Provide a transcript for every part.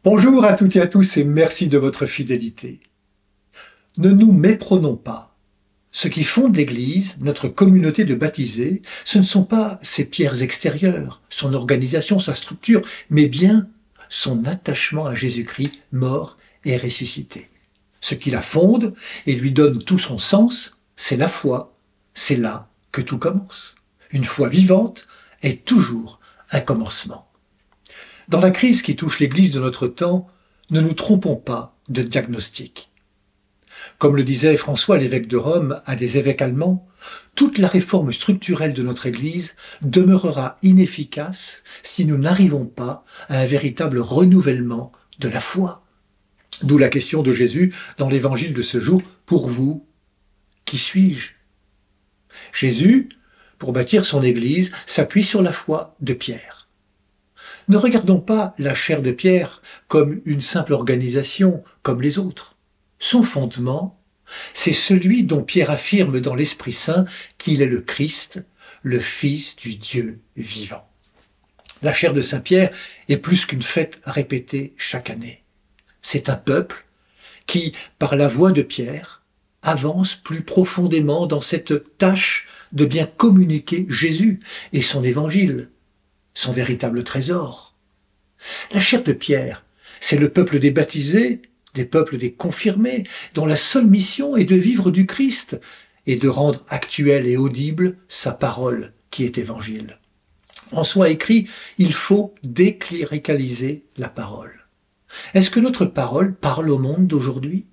Bonjour à toutes et à tous et merci de votre fidélité. Ne nous méprenons pas. Ce qui fonde l'Église, notre communauté de baptisés, ce ne sont pas ses pierres extérieures, son organisation, sa structure, mais bien son attachement à Jésus-Christ, mort et ressuscité. Ce qui la fonde et lui donne tout son sens, c'est la foi. C'est là que tout commence. Une foi vivante est toujours un commencement. Dans la crise qui touche l'Église de notre temps, ne nous trompons pas de diagnostic. Comme le disait François l'évêque de Rome à des évêques allemands, toute la réforme structurelle de notre Église demeurera inefficace si nous n'arrivons pas à un véritable renouvellement de la foi. D'où la question de Jésus dans l'évangile de ce jour, pour vous, qui suis-je? Jésus, pour bâtir son Église, s'appuie sur la foi de Pierre. Ne regardons pas la chair de Pierre comme une simple organisation, comme les autres. Son fondement, c'est celui dont Pierre affirme dans l'Esprit Saint qu'il est le Christ, le Fils du Dieu vivant. La chair de Saint-Pierre est plus qu'une fête répétée chaque année. C'est un peuple qui, par la voix de Pierre, avance plus profondément dans cette tâche de bien communiquer Jésus et son évangile, son véritable trésor. La chair de Pierre, c'est le peuple des baptisés, des peuples des confirmés, dont la seule mission est de vivre du Christ et de rendre actuelle et audible sa parole qui est évangile. François écrit « Il faut décléricaliser la parole ». Est-ce que notre parole parle au monde d'aujourd'hui?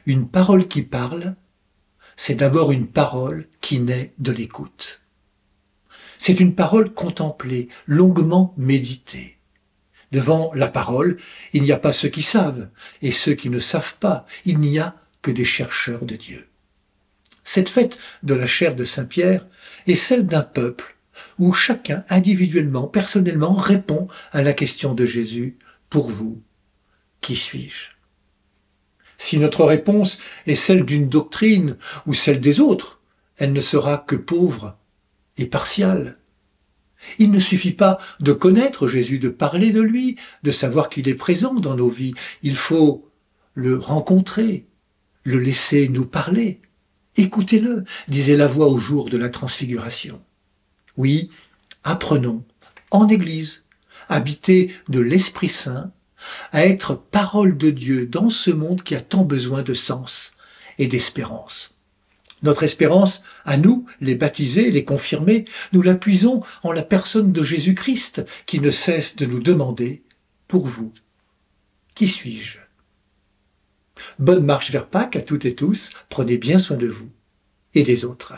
Une parole qui parle, c'est d'abord une parole qui naît de l'écoute. C'est une parole contemplée, longuement méditée. Devant la parole, il n'y a pas ceux qui savent et ceux qui ne savent pas. Il n'y a que des chercheurs de Dieu. Cette fête de la chair de Saint-Pierre est celle d'un peuple où chacun individuellement, personnellement, répond à la question de Jésus. Pour vous, qui suis-je? Si notre réponse est celle d'une doctrine ou celle des autres, elle ne sera que pauvre et partiale. Il ne suffit pas de connaître Jésus, de parler de lui, de savoir qu'il est présent dans nos vies. Il faut le rencontrer, le laisser nous parler. Écoutez-le, disait la voix au jour de la transfiguration. Oui, apprenons, en Église, habité de l'Esprit Saint, à être parole de Dieu dans ce monde qui a tant besoin de sens et d'espérance. Notre espérance, à nous, les baptisés, les confirmés, nous la puisons en la personne de Jésus-Christ qui ne cesse de nous demander « Pour vous, qui suis-je » Bonne marche vers Pâques à toutes et tous, prenez bien soin de vous et des autres.